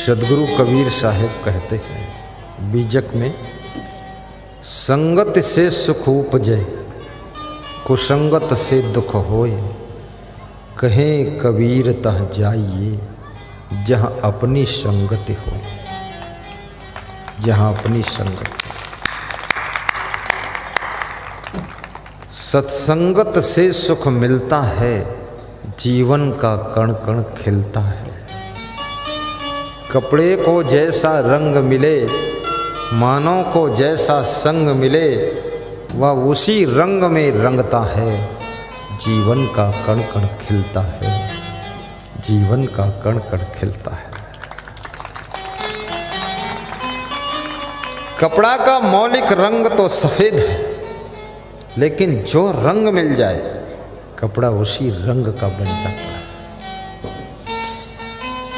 सदगुरु कबीर साहब कहते हैं बीजक में, संगत से सुख उपजे कुसंगत से दुख होए, कहें कबीर तह जाइए जहाँ अपनी संगति हो। जहाँ अपनी संगति, सत्संगत से सुख मिलता है, जीवन का कण कण खिलता है। कपड़े को जैसा रंग मिले, मानव को जैसा संग मिले, वह उसी रंग में रंगता है। जीवन का कण कण खिलता है, जीवन का कण कण खिलता है। कपड़ा का मौलिक रंग तो सफेद है, लेकिन जो रंग मिल जाए कपड़ा उसी रंग का बन जाता है।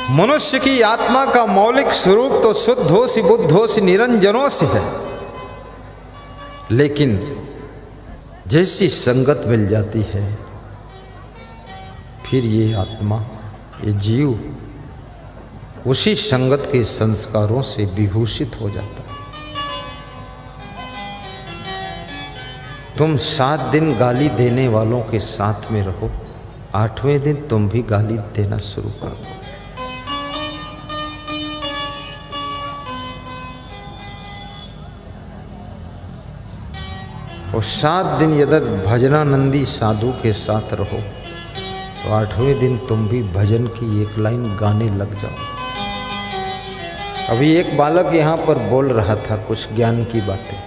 मनुष्य की आत्मा का मौलिक स्वरूप तो शुद्धों बुद्धों निरंजनों से है, लेकिन जैसी संगत मिल जाती है फिर ये आत्मा, ये जीव उसी संगत के संस्कारों से विभूषित हो जाता है। तुम 7 दिन गाली देने वालों के साथ में रहो, 8वें दिन तुम भी गाली देना शुरू कर दो। और 7 दिन यदि भजनानंदी साधु के साथ रहो तो 8वें दिन तुम भी भजन की एक लाइन गाने लग जाओ। अभी एक बालक यहाँ पर बोल रहा था कुछ ज्ञान की बातें,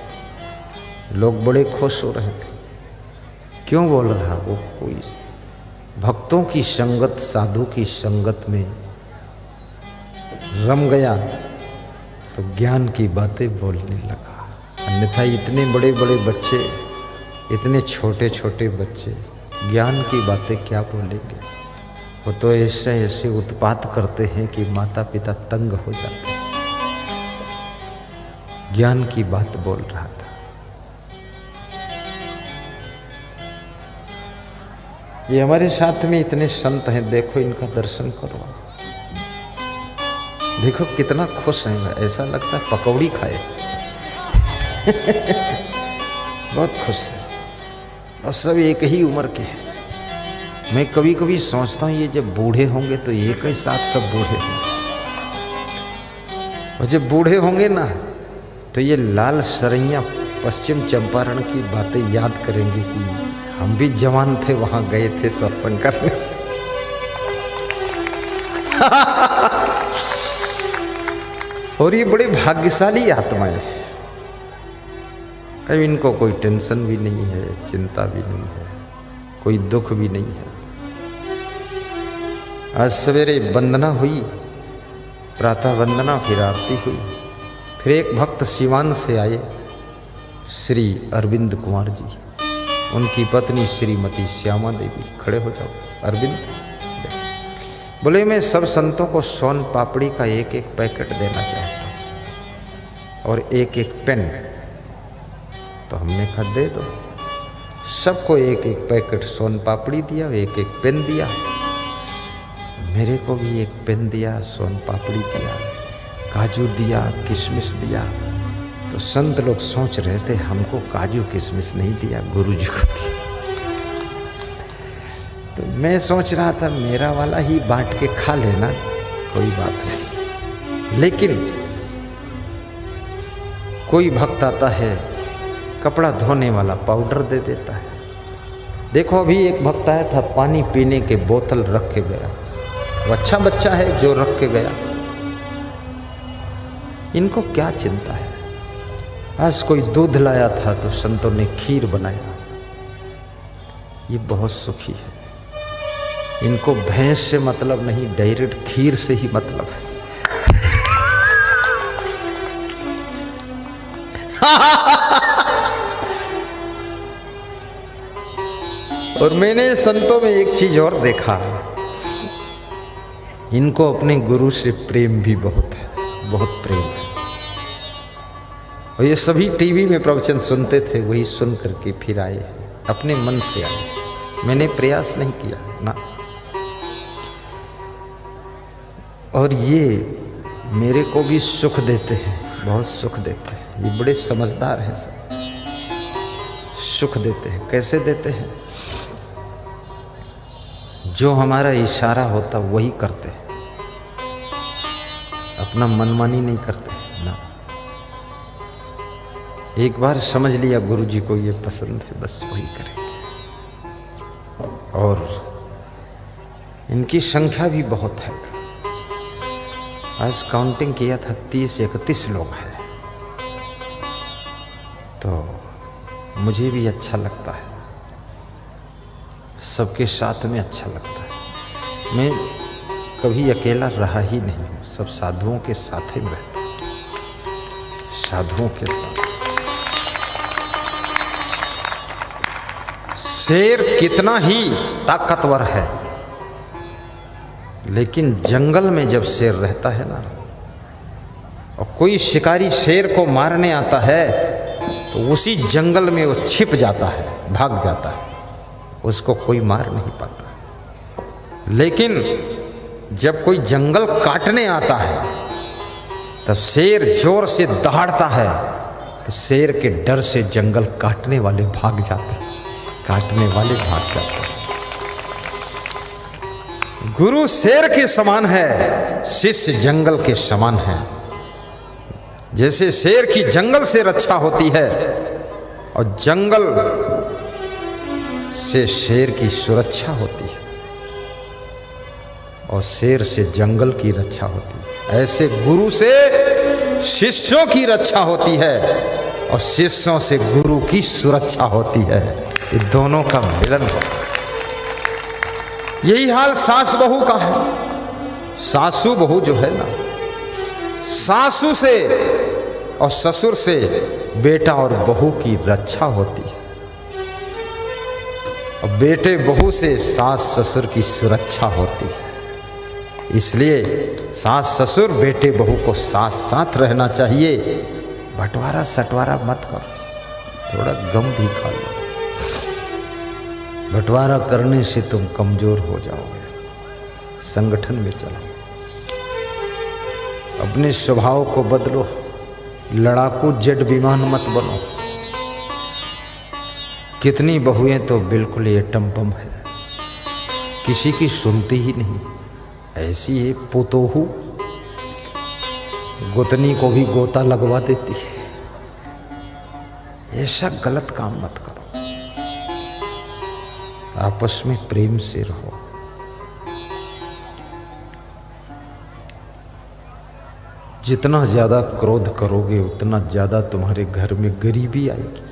लोग बड़े खुश हो रहे थे। क्यों बोल रहा? वो कोई भक्तों की संगत, साधु की संगत में रम गया तो ज्ञान की बातें बोलने लगा। अन्यथा इतने बड़े बड़े बच्चे, इतने छोटे छोटे बच्चे ज्ञान की बातें क्या बोलेंगे? वो तो ऐसे ऐसे उत्पात करते हैं कि माता पिता तंग हो जाते हैं। ज्ञान की बात बोल रहा था। ये हमारे साथ में इतने संत हैं, देखो इनका दर्शन करो, देखो कितना खुश हैं। ऐसा लगता है पकौड़ी खाए। बहुत खुश है और सब एक ही उम्र के हैं। मैं कभी कभी सोचता हूँ ये जब बूढ़े होंगे तो एक ही साथ सब बूढ़े होंगे, और जब बूढ़े होंगे ना तो ये लाल सरैया पश्चिम चंपारण की बातें याद करेंगे कि हम भी जवान थे, वहां गए थे सत्संग करने। और ये बड़े भाग्यशाली आत्माएं हैं। अब इनको कोई टेंशन भी नहीं है, चिंता भी नहीं है, कोई दुख भी नहीं है। आज सवेरे वंदना हुई, प्रातः वंदना, फिर आरती हुई। फिर एक भक्त सिवान से आए, श्री अरविंद कुमार जी, उनकी पत्नी श्रीमती श्यामा देवी। खड़े हो जाओ अरविंद। बोले मैं सब संतों को सोन पापड़ी का एक एक पैकेट देना चाहता हूँ और एक एक पेन। तो हमने कहा दे दो। सबको एक एक पैकेट सोन पापड़ी दिया, एक एक पेन दिया। मेरे को भी एक पेन दिया, सोन पापड़ी दिया, काजू दिया, किशमिश दिया। तो संत लोग सोच रहे थे हमको काजू किशमिश नहीं दिया, गुरु जी को दिया। तो मैं सोच रहा था मेरा वाला ही बांट के खा लेना, कोई बात नहीं। लेकिन कोई भक्त आता है, कपड़ा धोने वाला पाउडर दे देता है। देखो अभी एक भक्त आया था, पानी पीने के बोतल रख के गया। वो अच्छा बच्चा है जो रख के गया। इनको क्या चिंता है? आज कोई दूध लाया था तो संतों ने खीर बनाया। ये बहुत सुखी है। इनको भैंस से मतलब नहीं, डायरेक्ट खीर से ही मतलब है। और मैंने संतों में एक चीज और देखा, इनको अपने गुरु से प्रेम भी बहुत है, बहुत प्रेम है। और ये सभी टीवी में प्रवचन सुनते थे, वही सुन करके फिर आए, अपने मन से आए। मैंने प्रयास नहीं किया ना। और ये मेरे को भी सुख देते हैं, बहुत सुख देते हैं। ये बड़े समझदार हैं सब। सुख देते हैं, कैसे देते हैं? जो हमारा इशारा होता वही करते हैं, अपना मनमानी नहीं करते ना। एक बार समझ लिया गुरुजी को ये पसंद है, बस वही करेंगे। और इनकी संख्या भी बहुत है। आज काउंटिंग किया था, 30-31 लोग हैं। तो मुझे भी अच्छा लगता है, सबके साथ में अच्छा लगता है। मैं कभी अकेला रहा ही नहीं हूँ, सब साधुओं के साथ ही रहता हूँ, साधुओं के साथ। शेर कितना ही ताकतवर है, लेकिन जंगल में जब शेर रहता है ना, और कोई शिकारी शेर को मारने आता है, तो उसी जंगल में वो छिप जाता है, भाग जाता है, उसको कोई मार नहीं पाता। लेकिन जब कोई जंगल काटने आता है, तब शेर जोर से दहाड़ता है, तो शेर के डर से जंगल काटने वाले भाग जाते हैं, काटने वाले भाग जाते हैं। गुरु शेर के समान है, शिष्य जंगल के समान है। जैसे शेर की जंगल से रक्षा होती है, और जंगल से शेर की सुरक्षा होती है, और शेर से जंगल की रक्षा होती है, ऐसे गुरु से शिष्यों की रक्षा होती है, और शिष्यों से गुरु की सुरक्षा होती है। ये दोनों का मिलन होता है। यही हाल सास बहू का है। सासू बहू जो है ना, सासू से और ससुर से बेटा और बहू की रक्षा होती है, और बेटे बहू से सास ससुर की सुरक्षा होती है। इसलिए सास ससुर बेटे बहू को साथ साथ रहना चाहिए। बंटवारा सटवारा मत करो, थोड़ा गम भी खा लो। बंटवारा करने से तुम कमजोर हो जाओगे। संगठन में चलो, अपने स्वभाव को बदलो, लड़ाकू जेट विमान मत बनो। कितनी बहुएं तो बिल्कुल एटम बम है, किसी की सुनती ही नहीं। ऐसी एक पोतोहू गोतनी को भी गोता लगवा देती है। ऐसा गलत काम मत करो, आपस में प्रेम से रहो। जितना ज्यादा क्रोध करोगे, उतना ज्यादा तुम्हारे घर में गरीबी आएगी।